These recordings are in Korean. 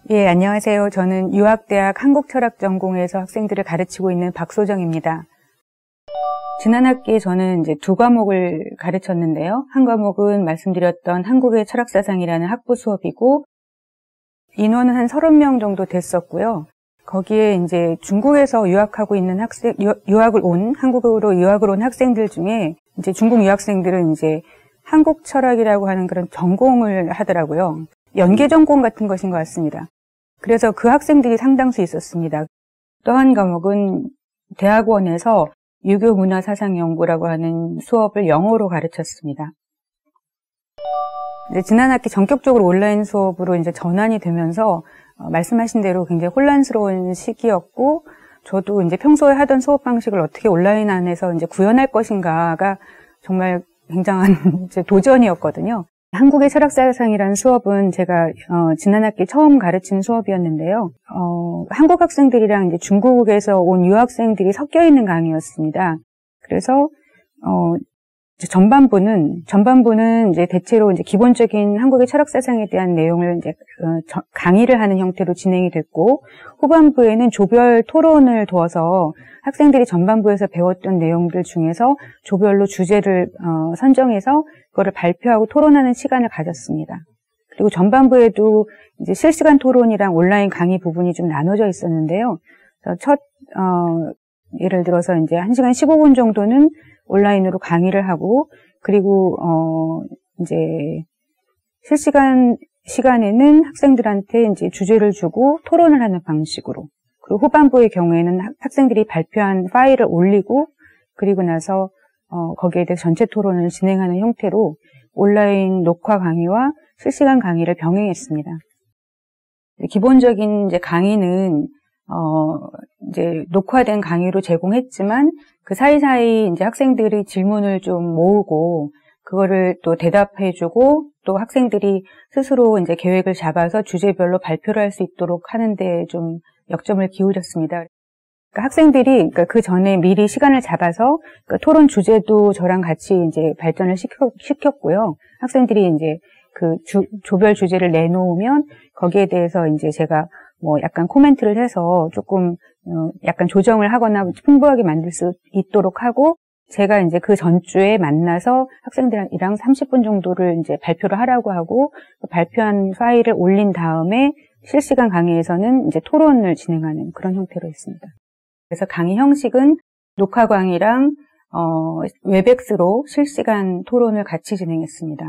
예, 안녕하세요. 저는 유학대학 한국철학전공에서 학생들을 가르치고 있는 박소정입니다. 지난 학기 저는 이제 두 과목을 가르쳤는데요. 한 과목은 말씀드렸던 한국의 철학사상이라는 학부 수업이고, 인원은 한 30명 정도 됐었고요. 거기에 이제 중국에서 유학하고 있는 한국으로 유학을 온 학생들 중에 이제 중국 유학생들은 이제 한국 철학이라고 하는 그런 전공을 하더라고요. 연계 전공 같은 것인 것 같습니다. 그래서 그 학생들이 상당수 있었습니다. 또 한 과목은 대학원에서 유교 문화 사상 연구라고 하는 수업을 영어로 가르쳤습니다. 이제 지난 학기 전격적으로 온라인 수업으로 이제 전환이 되면서 말씀하신 대로 굉장히 혼란스러운 시기였고, 저도 이제 평소에 하던 수업 방식을 어떻게 온라인 안에서 이제 구현할 것인가가 정말 굉장한 이제 도전이었거든요. 한국의 철학사상이라는 수업은 제가 지난 학기 처음 가르친 수업이었는데요. 한국 학생들이랑 이제 중국에서 온 유학생들이 섞여 있는 강의였습니다. 그래서 전반부는 이제 대체로 이제 기본적인 한국의 철학사상에 대한 내용을 이제 강의를 하는 형태로 진행이 됐고, 후반부에는 조별 토론을 두어서 학생들이 전반부에서 배웠던 내용들 중에서 조별로 주제를 선정해서 그거를 발표하고 토론하는 시간을 가졌습니다. 그리고 전반부에도 이제 실시간 토론이랑 온라인 강의 부분이 좀 나눠져 있었는데요. 예를 들어서 이제 1시간 15분 정도는 온라인으로 강의를 하고, 그리고 이제 실시간 시간에는 학생들한테 이제 주제를 주고 토론을 하는 방식으로, 그리고 후반부의 경우에는 학생들이 발표한 파일을 올리고, 그리고 나서 거기에 대해서 전체 토론을 진행하는 형태로 온라인 녹화 강의와 실시간 강의를 병행했습니다. 기본적인 이제 강의는 이제 녹화된 강의로 제공했지만, 그 사이사이 이제 학생들이 질문을 좀 모으고, 그거를 또 대답해주고, 또 학생들이 스스로 이제 계획을 잡아서 주제별로 발표를 할 수 있도록 하는데 좀 역점을 기울였습니다. 그러니까 학생들이 그 전에 미리 시간을 잡아서 토론 주제도 저랑 같이 이제 발전을 시켰고요. 학생들이 이제 그 조별 주제를 내놓으면 거기에 대해서 이제 제가 뭐 약간 코멘트를 해서 조금 약간 조정을 하거나 풍부하게 만들 수 있도록 하고, 제가 이제 그 전주에 만나서 학생들이랑 30분 정도를 이제 발표를 하라고 하고, 발표한 파일을 올린 다음에 실시간 강의에서는 이제 토론을 진행하는 그런 형태로 했습니다. 그래서 강의 형식은 녹화 강의랑 웹엑스로 실시간 토론을 같이 진행했습니다.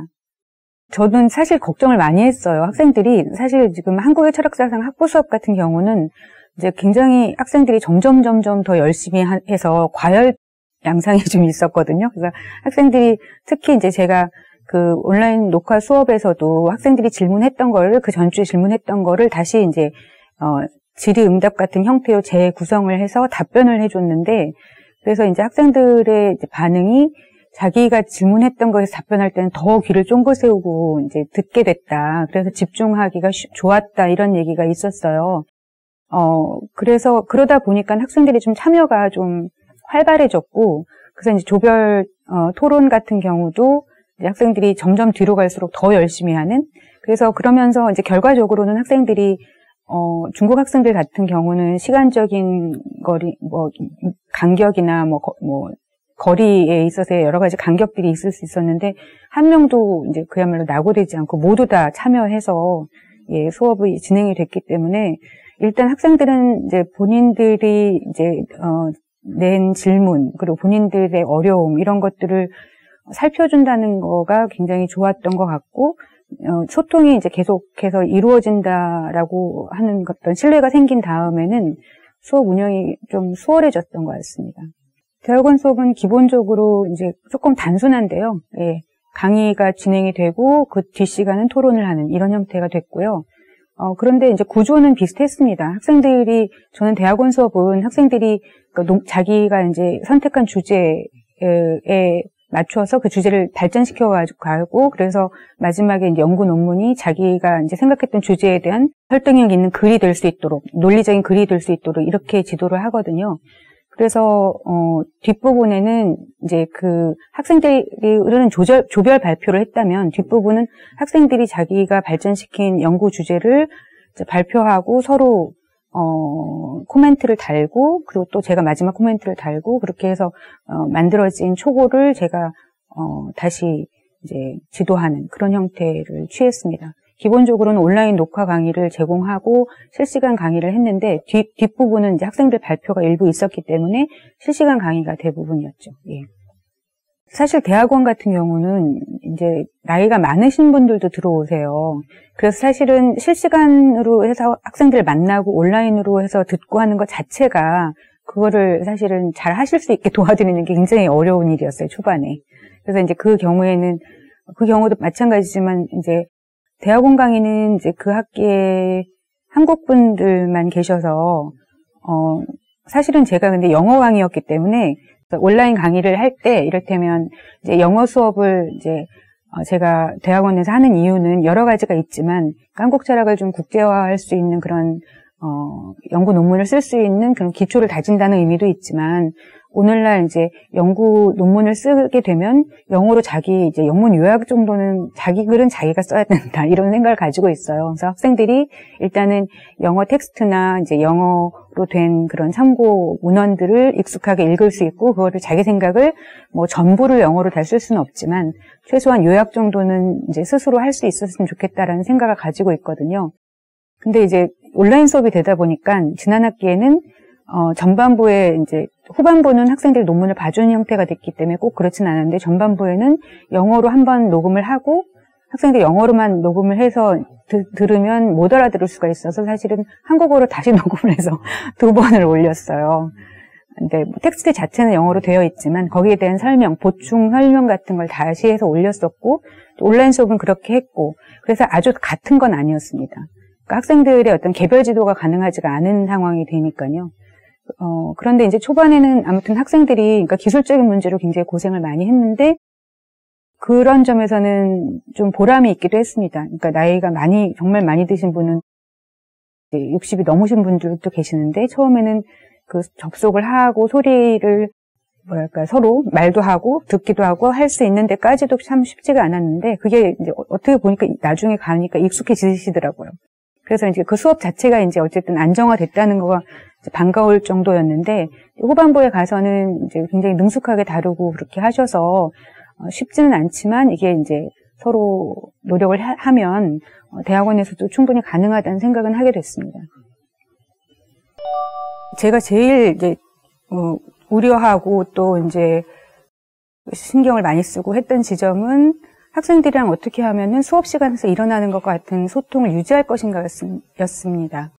저는 사실 걱정을 많이 했어요. 학생들이 사실 지금 한국의 철학사상 학부 수업 같은 경우는 이제 굉장히 학생들이 점점 더 열심히 해서 과열 양상이 좀 있었거든요. 그래서 학생들이 특히 이제 제가 그 온라인 녹화 수업에서도 학생들이 질문했던 거를, 그 전주에 질문했던 거를 다시 이제 질의응답 같은 형태로 재구성을 해서 답변을 해줬는데, 그래서 이제 학생들의 이제 반응이 자기가 질문했던 거에서 답변할 때는 더 귀를 쫑긋 세우고 이제 듣게 됐다. 그래서 집중하기가 좋았다. 이런 얘기가 있었어요. 그래서 그러다 보니까 학생들이 좀 참여가 좀 활발해졌고, 그래서 이제 조별 토론 같은 경우도 이제 학생들이 점점 뒤로 갈수록 더 열심히 하는, 그래서 그러면서 이제 결과적으로는 학생들이 중국 학생들 같은 경우는 시간적인 간격이나 거리에 있어서 여러 가지 간격들이 있을 수 있었는데, 한 명도 이제 그야말로 낙오되지 않고 모두 다 참여해서 수업이 진행이 됐기 때문에, 일단 학생들은 이제 본인들이 이제 낸 질문, 그리고 본인들의 어려움, 이런 것들을 살펴준다는 거가 굉장히 좋았던 것 같고, 소통이 이제 계속해서 이루어진다라고 하는 어떤 신뢰가 생긴 다음에는 수업 운영이 좀 수월해졌던 것 같습니다. 대학원 수업은 기본적으로 이제 조금 단순한데요. 강의가 진행이 되고 그 뒷시간은 토론을 하는 이런 형태가 됐고요. 그런데 이제 구조는 비슷했습니다. 저는 대학원 수업은 학생들이 자기가 이제 선택한 주제에 맞춰서 그 주제를 발전시켜가지고, 그래서 마지막에 이제 연구 논문이 자기가 이제 생각했던 주제에 대한 설득력 있는 글이 될 수 있도록, 논리적인 글이 될 수 있도록 이렇게 지도를 하거든요. 그래서 뒷부분에는 이제 그 학생들이 조별 발표를 했다면, 뒷부분은 학생들이 자기가 발전시킨 연구 주제를 이제 발표하고 서로 코멘트를 달고, 그리고 또 제가 마지막 코멘트를 달고, 그렇게 해서 만들어진 초고를 제가 다시 이제 지도하는 그런 형태를 취했습니다. 기본적으로는 온라인 녹화 강의를 제공하고 실시간 강의를 했는데, 뒷부분은 이제 학생들 발표가 일부 있었기 때문에 실시간 강의가 대부분이었죠. 예. 사실 대학원 같은 경우는 이제 나이가 많으신 분들도 들어오세요. 그래서 사실은 실시간으로 해서 학생들 만나고 온라인으로 해서 듣고 하는 것 자체가 그거를 사실은 잘 하실 수 있게 도와드리는 게 굉장히 어려운 일이었어요, 초반에. 그래서 이제 그 경우도 마찬가지지만 이제 대학원 강의는 이제 그 학기에 한국 분들만 계셔서 사실은 제가 근데 영어 강의였기 때문에 온라인 강의를 할 때 이를테면 이제 영어 수업을 이제 제가 대학원에서 하는 이유는 여러 가지가 있지만 한국 철학을 좀 국제화할 수 있는 그런 연구 논문을 쓸 수 있는 그런 기초를 다진다는 의미도 있지만 오늘날 이제 연구 논문을 쓰게 되면 영어로 자기 이제 영문 요약 정도는 자기 글은 자기가 써야 된다 이런 생각을 가지고 있어요. 그래서 학생들이 일단은 영어 텍스트나 이제 영어로 된 그런 참고 문헌들을 익숙하게 읽을 수 있고 그거를 자기 생각을 뭐 전부를 영어로 다 쓸 수는 없지만 최소한 요약 정도는 이제 스스로 할 수 있었으면 좋겠다라는 생각을 가지고 있거든요. 근데 이제 온라인 수업이 되다 보니까 지난 학기에는 전반부에 이제 후반부는 학생들이 논문을 봐주는 형태가 됐기 때문에 꼭 그렇진 않은데 전반부에는 영어로 한번 녹음을 하고 학생들이 영어로만 녹음을 해서 들으면 못 알아들을 수가 있어서 사실은 한국어로 다시 녹음을 해서 2번을 올렸어요. 근데 뭐 텍스트 자체는 영어로 되어 있지만 거기에 대한 설명, 보충 설명 같은 걸 다시 해서 올렸었고 또 온라인 수업은 그렇게 했고 그래서 아주 같은 건 아니었습니다. 그러니까 학생들의 어떤 개별 지도가 가능하지가 않은 상황이 되니까요. 그런데 이제 초반에는 아무튼 학생들이 그러니까 기술적인 문제로 굉장히 고생을 많이 했는데 그런 점에서는 좀 보람이 있기도 했습니다. 그러니까 나이가 정말 많이 드신 분은 60이 넘으신 분들도 계시는데 처음에는 그 접속을 하고 소리를 서로 말도 하고 듣기도 하고 할 수 있는 데까지도 참 쉽지가 않았는데 그게 이제 어떻게 보니까 나중에 가니까 익숙해지시더라고요. 그래서 이제 그 수업 자체가 이제 어쨌든 안정화됐다는 거가 반가울 정도였는데 후반부에 가서는 이제 굉장히 능숙하게 다루고 그렇게 하셔서 쉽지는 않지만 이게 이제 서로 노력을 하면 대학원에서도 충분히 가능하다는 생각은 하게 됐습니다. 제가 제일 이제 우려하고 또 이제 신경을 많이 쓰고 했던 지점은 학생들이랑 어떻게 하면은 수업 시간에서 일어나는 것과 같은 소통을 유지할 것인가였습니다.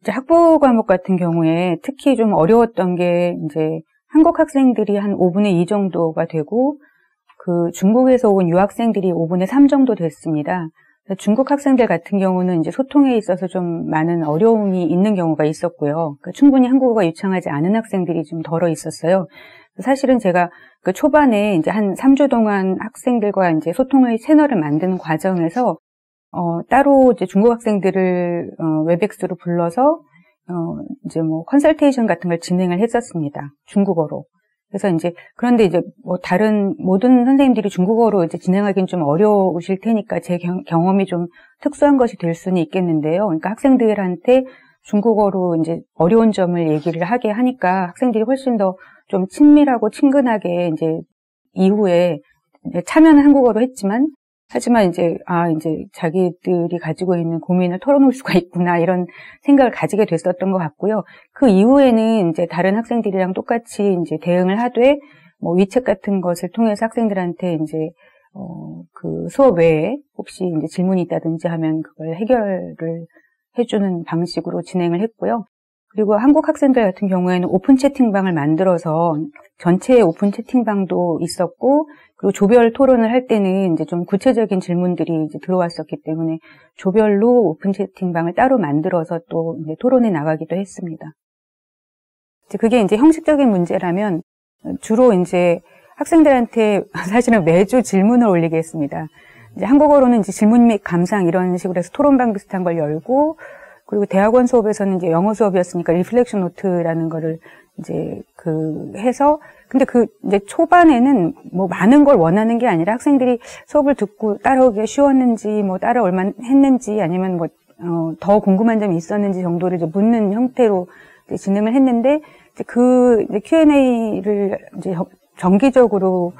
이제 학부 과목 같은 경우에 특히 좀 어려웠던 게 이제 한국 학생들이 한 5분의 2 정도가 되고 그 중국에서 온 유학생들이 5분의 3 정도 됐습니다. 중국 학생들 같은 경우는 이제 소통에 있어서 좀 많은 어려움이 있는 경우가 있었고요. 그러니까 충분히 한국어가 유창하지 않은 학생들이 좀 덜어 있었어요. 사실은 제가 그 초반에 이제 한 3주 동안 학생들과 이제 소통의 채널을 만드는 과정에서 따로 이제 중국 학생들을 웹엑스로 불러서 이제 뭐 컨설테이션 같은 걸 진행을 했었습니다. 중국어로. 그래서 이제 그런데 이제 뭐 다른 모든 선생님들이 중국어로 이제 진행하기는 좀 어려우실 테니까 제 경험이 좀 특수한 것이 될 수는 있겠는데요. 그러니까 학생들한테 중국어로 이제 어려운 점을 얘기를 하게 하니까 학생들이 훨씬 더 좀 친밀하고 친근하게 이제 이후에 참여는 한국어로 했지만 하지만 이제 자기들이 가지고 있는 고민을 털어놓을 수가 있구나 이런 생각을 가지게 됐었던 것 같고요. 그 이후에는 이제 다른 학생들이랑 똑같이 이제 대응을 하되 뭐 위챗 같은 것을 통해서 학생들한테 이제 그 수업 외에 혹시 이제 질문이 있다든지 하면 그걸 해결을 해주는 방식으로 진행을 했고요. 그리고 한국 학생들 같은 경우에는 오픈 채팅방을 만들어서 전체 오픈 채팅방도 있었고, 그리고 조별 토론을 할 때는 이제 좀 구체적인 질문들이 이제 들어왔었기 때문에 조별로 오픈 채팅방을 따로 만들어서 또 이제 토론에 나가기도 했습니다. 그게 이제 형식적인 문제라면 주로 이제 학생들한테 사실은 매주 질문을 올리게 했습니다. 이제 한국어로는 이제 질문 및 감상 이런 식으로 해서 토론방 비슷한 걸 열고, 그리고 대학원 수업에서는 이제 영어 수업이었으니까 리플렉션 노트라는 거를 이제 해서, 근데 이제 초반에는 뭐 많은 걸 원하는 게 아니라 학생들이 수업을 듣고 따라오기가 쉬웠는지, 뭐 따라올만 했는지, 아니면 뭐 더 궁금한 점이 있었는지 정도를 이제 묻는 형태로 이제 진행을 했는데, 이제 Q&A를 이제 정기적으로,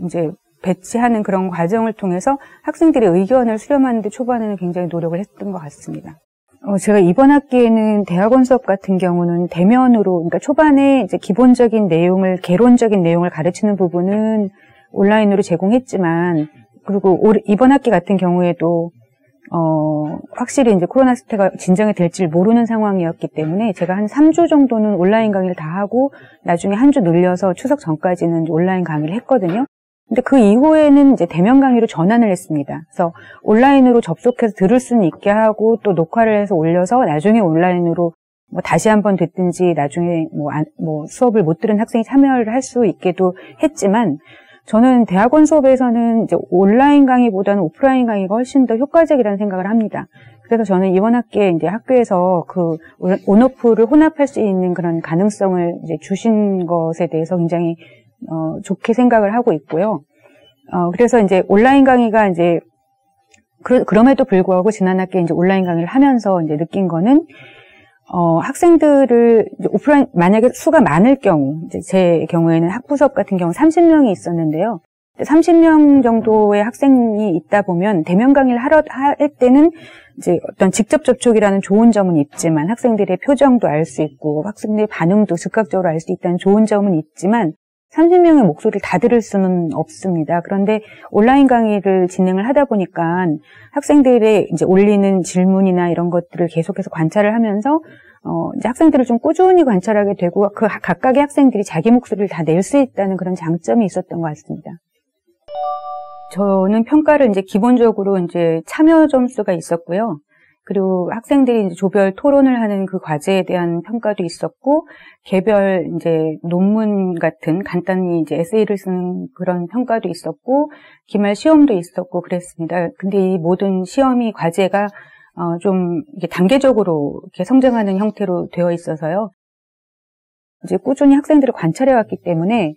이제 배치하는 그런 과정을 통해서 학생들의 의견을 수렴하는 데 초반에는 굉장히 노력을 했던 것 같습니다. 제가 이번 학기에는 대학원 수업 같은 경우는 대면으로, 그러니까 초반에 이제 기본적인 내용을, 개론적인 내용을 가르치는 부분은 온라인으로 제공했지만, 그리고 이번 학기 같은 경우에도 확실히 이제 코로나 사태가 진정이 될지 모르는 상황이었기 때문에 제가 한 3주 정도는 온라인 강의를 다 하고 나중에 한 주 늘려서 추석 전까지는 온라인 강의를 했거든요. 근데 그 이후에는 이제 대면 강의로 전환을 했습니다. 그래서 온라인으로 접속해서 들을 수는 있게 하고 또 녹화를 해서 올려서 나중에 온라인으로 뭐 다시 한번 듣든지 나중에 뭐 수업을 못 들은 학생이 참여를 할 수 있게도 했지만 저는 대학원 수업에서는 이제 온라인 강의보다는 오프라인 강의가 훨씬 더 효과적이라는 생각을 합니다. 그래서 저는 이번 학기에 이제 학교에서 그 온오프를 혼합할 수 있는 그런 가능성을 이제 주신 것에 대해서 굉장히 좋게 생각을 하고 있고요. 그래서 이제 온라인 강의가 이제 그럼에도 불구하고 지난 학기에 이제 온라인 강의를 하면서 이제 느낀 거는 학생들을 이제 오프라인 만약에 수가 많을 경우 이제 제 경우에는 학부 수업 같은 경우 30명이 있었는데요. 30명 정도의 학생이 있다 보면 대면 강의를 할 때는 이제 어떤 직접 접촉이라는 좋은 점은 있지만 학생들의 표정도 알 수 있고 학생들의 반응도 즉각적으로 알 수 있다는 좋은 점은 있지만 30명의 목소리를 다 들을 수는 없습니다. 그런데 온라인 강의를 진행을 하다 보니까 학생들의 이제 올리는 질문이나 이런 것들을 계속해서 관찰을 하면서 이제 학생들을 좀 꾸준히 관찰하게 되고 그 각각의 학생들이 자기 목소리를 다 낼 수 있다는 그런 장점이 있었던 것 같습니다. 저는 평가를 이제 기본적으로 이제 참여 점수가 있었고요. 그리고 학생들이 이제 조별 토론을 하는 그 과제에 대한 평가도 있었고, 개별 이제 논문 같은 간단히 이제 에세이를 쓰는 그런 평가도 있었고, 기말 시험도 있었고 그랬습니다. 근데 이 모든 시험이 과제가 좀 이게 단계적으로 이렇게 성장하는 형태로 되어 있어서요. 이제 꾸준히 학생들을 관찰해 왔기 때문에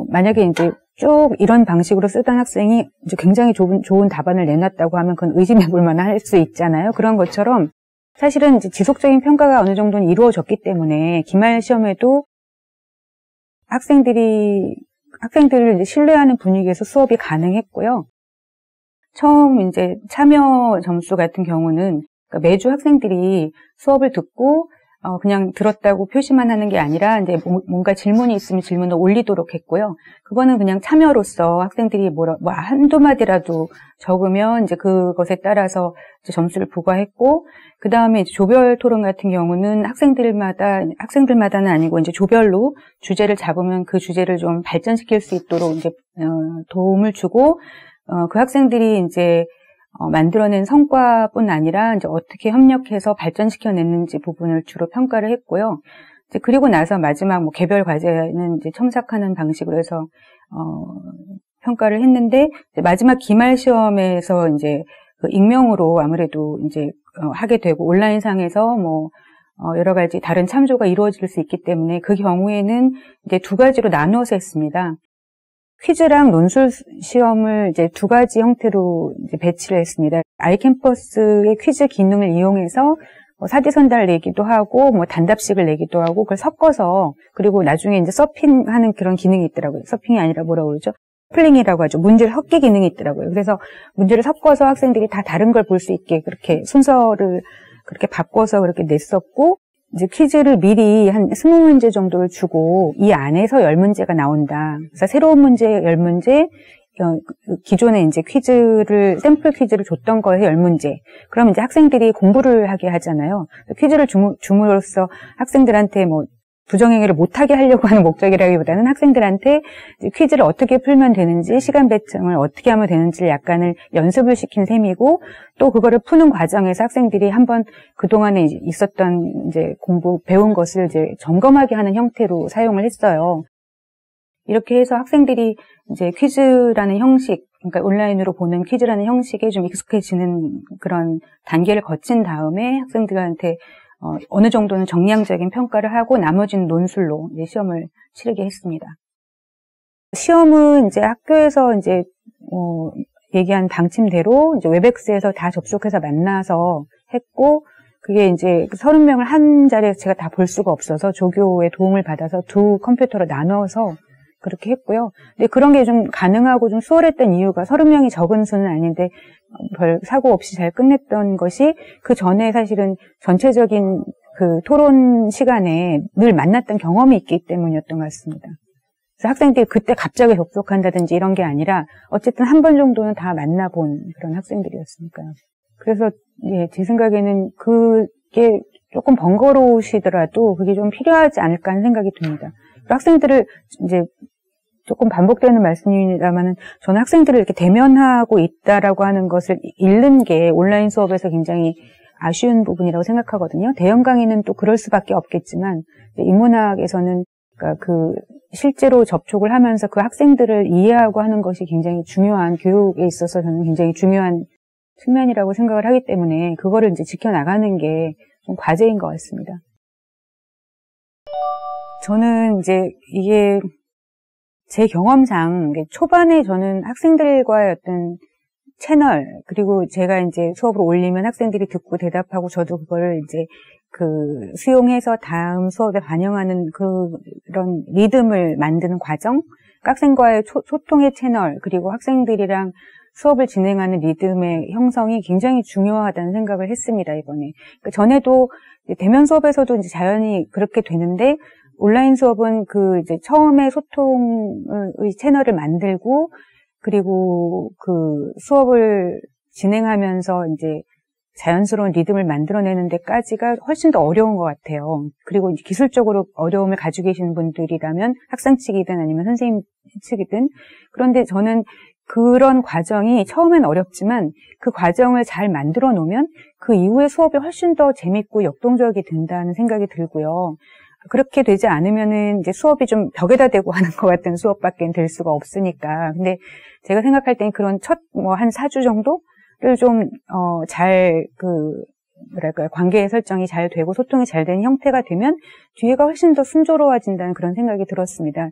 만약에 이제 쭉 이런 방식으로 쓰던 학생이 이제 굉장히 좋은 답안을 내놨다고 하면 그건 의심해 볼 만할 수 있잖아요. 그런 것처럼 사실은 이제 지속적인 평가가 어느 정도는 이루어졌기 때문에 기말 시험에도 학생들을 이제 신뢰하는 분위기에서 수업이 가능했고요. 처음 이제 참여 점수 같은 경우는 그러니까 매주 학생들이 수업을 듣고 그냥 들었다고 표시만 하는 게 아니라 이제 뭔가 질문이 있으면 질문을 올리도록 했고요. 그거는 그냥 참여로서 학생들이 한두 마디라도 적으면 이제 그것에 따라서 이제 점수를 부과했고, 그 다음에 이제 조별 토론 같은 경우는 학생들마다는 아니고 이제 조별로 주제를 잡으면 그 주제를 좀 발전시킬 수 있도록 이제 도움을 주고, 그 학생들이 이제 만들어낸 성과뿐 아니라 이제 어떻게 협력해서 발전시켜냈는지 부분을 주로 평가를 했고요. 이제 그리고 나서 마지막 개별 과제는 이제 첨삭하는 방식으로 해서 평가를 했는데, 이제 마지막 기말 시험에서 이제 그 익명으로 아무래도 이제 하게 되고 온라인상에서 여러 가지 다른 참조가 이루어질 수 있기 때문에 그 경우에는 이제 두 가지로 나누어서 했습니다. 퀴즈랑 논술 시험을 이제 두 가지 형태로 이제 배치를 했습니다. 아이캠퍼스의 퀴즈 기능을 이용해서 사지선다를 내기도 하고, 단답식을 내기도 하고, 그걸 섞어서, 그리고 나중에 이제 서핑하는 그런 기능이 있더라고요. 서핑이 아니라 뭐라고 그러죠? 플링이라고 하죠. 문제를 섞기 기능이 있더라고요. 그래서 문제를 섞어서 학생들이 다 다른 걸 볼 수 있게 그렇게 순서를 그렇게 바꿔서 그렇게 냈었고, 이제 퀴즈를 미리 한 20문제 정도를 주고 이 안에서 10문제가 나온다. 그래서 새로운 문제 10문제, 기존에 이제 샘플 퀴즈를 줬던 거에서 10문제. 그럼 이제 학생들이 공부를 하게 하잖아요. 퀴즈를 줌으로써 학생들한테 부정행위를 못하게 하려고 하는 목적이라기보다는 학생들한테 퀴즈를 어떻게 풀면 되는지, 시간 배정을 어떻게 하면 되는지를 약간을 연습을 시킨 셈이고, 또 그거를 푸는 과정에서 학생들이 한번 그동안에 있었던 이제 배운 것을 이제 점검하게 하는 형태로 사용을 했어요. 이렇게 해서 학생들이 이제 퀴즈라는 형식, 그러니까 온라인으로 보는 퀴즈라는 형식에 좀 익숙해지는 그런 단계를 거친 다음에 학생들한테 어느 정도는 정량적인 평가를 하고 나머지는 논술로 이제 시험을 치르게 했습니다. 시험은 이제 학교에서 이제 얘기한 방침대로 이제 웹엑스에서 다 접속해서 만나서 했고, 그게 이제 30명을 한 자리에서 제가 다 볼 수가 없어서 조교의 도움을 받아서 두 컴퓨터로 나눠서 그렇게 했고요. 근데 그런 게 좀 가능하고 좀 수월했던 이유가 30명이 적은 수는 아닌데 별 사고 없이 잘 끝냈던 것이 그 전에 사실은 전체적인 그 토론 시간에 늘 만났던 경험이 있기 때문이었던 것 같습니다. 그래서 학생들이 그때 갑자기 접속한다든지 이런 게 아니라 어쨌든 한 번 정도는 다 만나본 그런 학생들이었으니까요. 그래서 예, 제 생각에는 그게 조금 번거로우시더라도 그게 좀 필요하지 않을까 하는 생각이 듭니다. 학생들을 이제 조금 반복되는 말씀입니다만은 저는 학생들을 이렇게 대면하고 있다라고 하는 것을 잃는 게 온라인 수업에서 굉장히 아쉬운 부분이라고 생각하거든요. 대형 강의는 또 그럴 수밖에 없겠지만 인문학에서는 그러니까 그 실제로 접촉을 하면서 그 학생들을 이해하고 하는 것이 굉장히 중요한 교육에 있어서 저는 굉장히 중요한 측면이라고 생각을 하기 때문에 그거를 이제 지켜나가는 게 좀 과제인 것 같습니다. 저는 이제 이게 제 경험상 초반에 저는 학생들과의 어떤 채널 그리고 제가 이제 수업을 올리면 학생들이 듣고 대답하고 저도 그거를 이제 그 수용해서 다음 수업에 반영하는 그런 리듬을 만드는 과정, 학생과의 소통의 채널 그리고 학생들이랑 수업을 진행하는 리듬의 형성이 굉장히 중요하다는 생각을 했습니다, 이번에. 그러니까 전에도 대면 수업에서도 이제 자연히 그렇게 되는데 온라인 수업은 그 이제 처음에 소통의 채널을 만들고 그리고 그 수업을 진행하면서 이제 자연스러운 리듬을 만들어내는 데까지가 훨씬 더 어려운 것 같아요. 그리고 이제 기술적으로 어려움을 가지고 계신 분들이라면 학생 측이든 아니면 선생님 측이든 그런데 저는 그런 과정이 처음엔 어렵지만 그 과정을 잘 만들어 놓으면 그 이후에 수업이 훨씬 더 재밌고 역동적이 된다는 생각이 들고요. 그렇게 되지 않으면은 이제 수업이 좀 벽에다 대고 하는 것 같은 수업밖에 될 수가 없으니까. 근데 제가 생각할 땐 그런 한 4주 정도를 좀, 뭐랄까요. 관계 설정이 잘 되고 소통이 잘 되는 형태가 되면 뒤에가 훨씬 더 순조로워진다는 그런 생각이 들었습니다.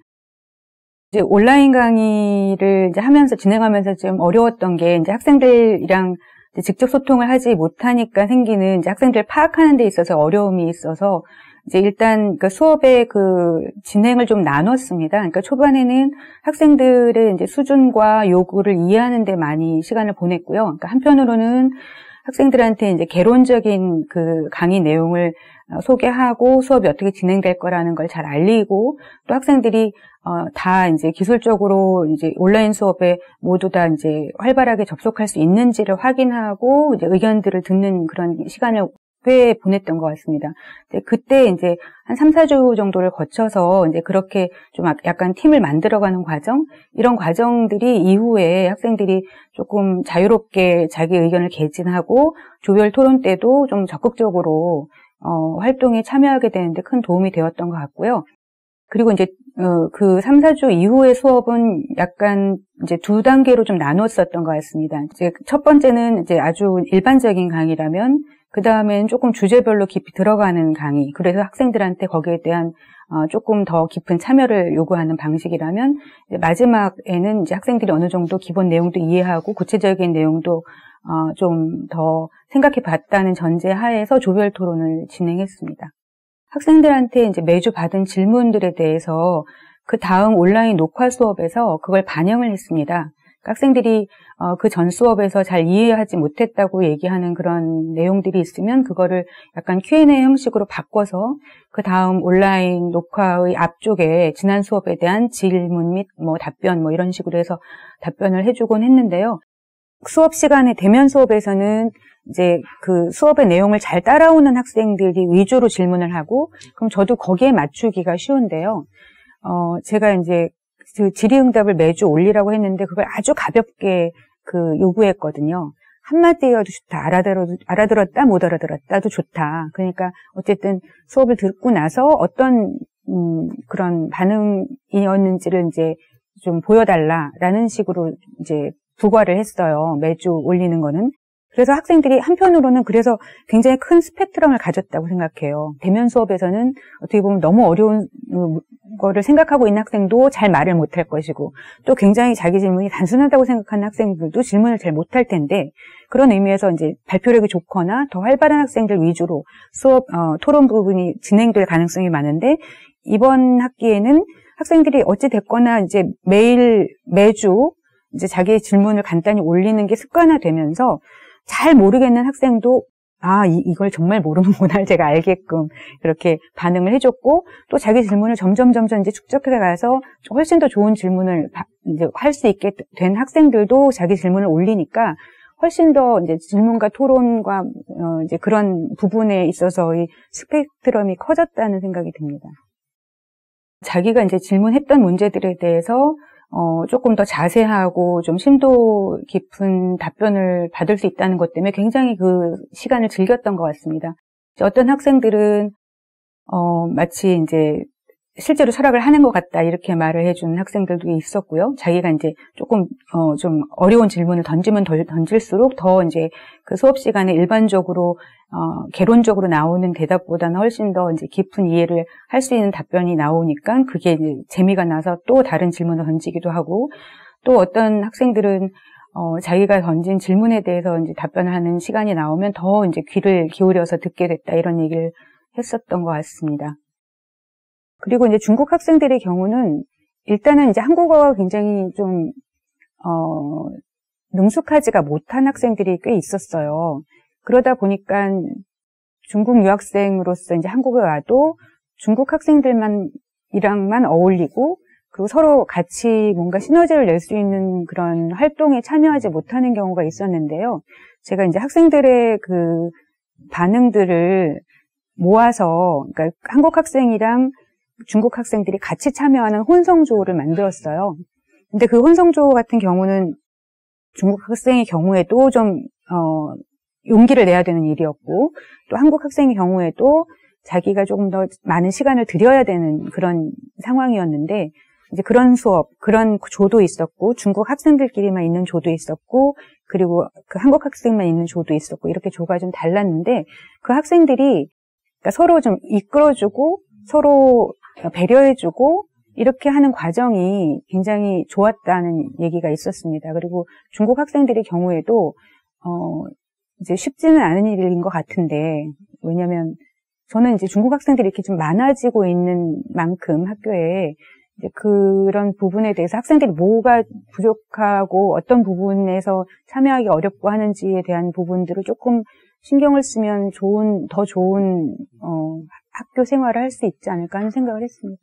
이제 온라인 강의를 이제 진행하면서 좀 어려웠던 게 이제 학생들이랑 이제 직접 소통을 하지 못하니까 생기는 이제 학생들 파악하는 데 있어서 어려움이 있어서 이제 일단 그 수업의 그 진행을 좀 나눴습니다. 그러니까 초반에는 학생들의 이제 수준과 요구를 이해하는 데 많이 시간을 보냈고요. 그러니까 한편으로는 학생들한테 이제 개론적인 그 강의 내용을 소개하고 수업이 어떻게 진행될 거라는 걸 잘 알리고 또 학생들이 다 이제 기술적으로 이제 온라인 수업에 모두 다 이제 활발하게 접속할 수 있는지를 확인하고 이제 의견들을 듣는 그런 시간을 회에 보냈던 것 같습니다. 그때 이제 한 3, 4주 정도를 거쳐서 이제 그렇게 좀 약간 팀을 만들어가는 과정, 이런 과정들이 이후에 학생들이 조금 자유롭게 자기 의견을 개진하고 조별 토론 때도 좀 적극적으로 활동에 참여하게 되는데 큰 도움이 되었던 것 같고요. 그리고 이제 그 3, 4주 이후의 수업은 약간 이제 두 단계로 좀 나눴었던 것 같습니다. 이제 첫 번째는 이제 아주 일반적인 강의라면 그 다음엔 조금 주제별로 깊이 들어가는 강의. 그래서 학생들한테 거기에 대한 조금 더 깊은 참여를 요구하는 방식이라면 이제 마지막에는 이제 학생들이 어느 정도 기본 내용도 이해하고 구체적인 내용도 좀 더 생각해 봤다는 전제 하에서 조별 토론을 진행했습니다. 학생들한테 이제 매주 받은 질문들에 대해서 그 다음 온라인 녹화 수업에서 그걸 반영을 했습니다. 학생들이 그 전 수업에서 잘 이해하지 못했다고 얘기하는 그런 내용들이 있으면 그거를 약간 Q&A 형식으로 바꿔서 그 다음 온라인 녹화의 앞쪽에 지난 수업에 대한 질문 및 답변 이런 식으로 해서 답변을 해주곤 했는데요. 수업 시간에 대면 수업에서는 이제 그 수업의 내용을 잘 따라오는 학생들이 위주로 질문을 하고 그럼 저도 거기에 맞추기가 쉬운데요. 제가 이제 그 질의응답을 매주 올리라고 했는데 그걸 아주 가볍게 그 요구했거든요. 한마디여도 좋다. 알아들었다, 못 알아들었다도 좋다. 그러니까 어쨌든 수업을 듣고 나서 어떤 그런 반응이었는지를 이제 좀 보여달라라는 식으로 이제 부과를 했어요. 매주 올리는 거는. 그래서 학생들이 한편으로는 그래서 굉장히 큰 스펙트럼을 가졌다고 생각해요. 대면 수업에서는 어떻게 보면 너무 어려운 거를 생각하고 있는 학생도 잘 말을 못할 것이고, 또 굉장히 자기 질문이 단순하다고 생각하는 학생들도 질문을 잘 못할 텐데, 그런 의미에서 이제 발표력이 좋거나 더 활발한 학생들 위주로 수업, 토론 부분이 진행될 가능성이 많은데, 이번 학기에는 학생들이 어찌 됐거나 이제 매주 이제 자기의 질문을 간단히 올리는 게 습관화되면서 잘 모르겠는 학생도 이걸 정말 모르는구나 제가 알게끔 그렇게 반응을 해줬고, 또 자기 질문을 점점 이제 축적해 가서 훨씬 더 좋은 질문을 이제 할 수 있게 된 학생들도 자기 질문을 올리니까 훨씬 더 이제 질문과 토론과 이제 그런 부분에 있어서의 스펙트럼이 커졌다는 생각이 듭니다. 자기가 이제 질문했던 문제들에 대해서 조금 더 자세하고 좀 심도 깊은 답변을 받을 수 있다는 것 때문에 굉장히 그 시간을 즐겼던 것 같습니다. 어떤 학생들은 마치 이제 실제로 철학을 하는 것 같다 이렇게 말을 해준 학생들도 있었고요. 자기가 이제 조금 좀 어려운 질문을 던지면 던질수록 더 이제 그 수업 시간에 일반적으로 개론적으로 나오는 대답보다는 훨씬 더 이제 깊은 이해를 할 수 있는 답변이 나오니까 그게 이제 재미가 나서 또 다른 질문을 던지기도 하고, 또 어떤 학생들은 자기가 던진 질문에 대해서 이제 답변하는 시간이 나오면 더 이제 귀를 기울여서 듣게 됐다 이런 얘기를 했었던 것 같습니다. 그리고 이제 중국 학생들의 경우는 일단은 이제 한국어가 굉장히 좀 능숙하지가 못한 학생들이 꽤 있었어요. 그러다 보니까 중국 유학생으로서 이제 한국에 와도 중국 학생들이랑만 어울리고, 그리고 서로 같이 뭔가 시너지를 낼 수 있는 그런 활동에 참여하지 못하는 경우가 있었는데요. 제가 이제 학생들의 그 반응들을 모아서, 그러니까 한국 학생이랑 중국 학생들이 같이 참여하는 혼성조를 만들었어요. 근데 그 혼성조 같은 경우는 중국 학생의 경우에도 좀 용기를 내야 되는 일이었고, 또 한국 학생의 경우에도 자기가 조금 더 많은 시간을 들여야 되는 그런 상황이었는데, 이제 그런 수업, 그런 조도 있었고, 중국 학생들끼리만 있는 조도 있었고, 그리고 그 한국 학생만 있는 조도 있었고, 이렇게 조가 좀 달랐는데, 그 학생들이 그러니까 서로 좀 이끌어주고, 서로 배려해주고, 이렇게 하는 과정이 굉장히 좋았다는 얘기가 있었습니다. 그리고 중국 학생들의 경우에도, 이제 쉽지는 않은 일인 것 같은데, 왜냐면 저는 이제 중국 학생들이 이렇게 좀 많아지고 있는 만큼 학교에 이제 그런 부분에 대해서 학생들이 뭐가 부족하고 어떤 부분에서 참여하기 어렵고 하는지에 대한 부분들을 조금 신경을 쓰면 더 좋은 학교 생활을 할 수 있지 않을까 하는 생각을 했습니다.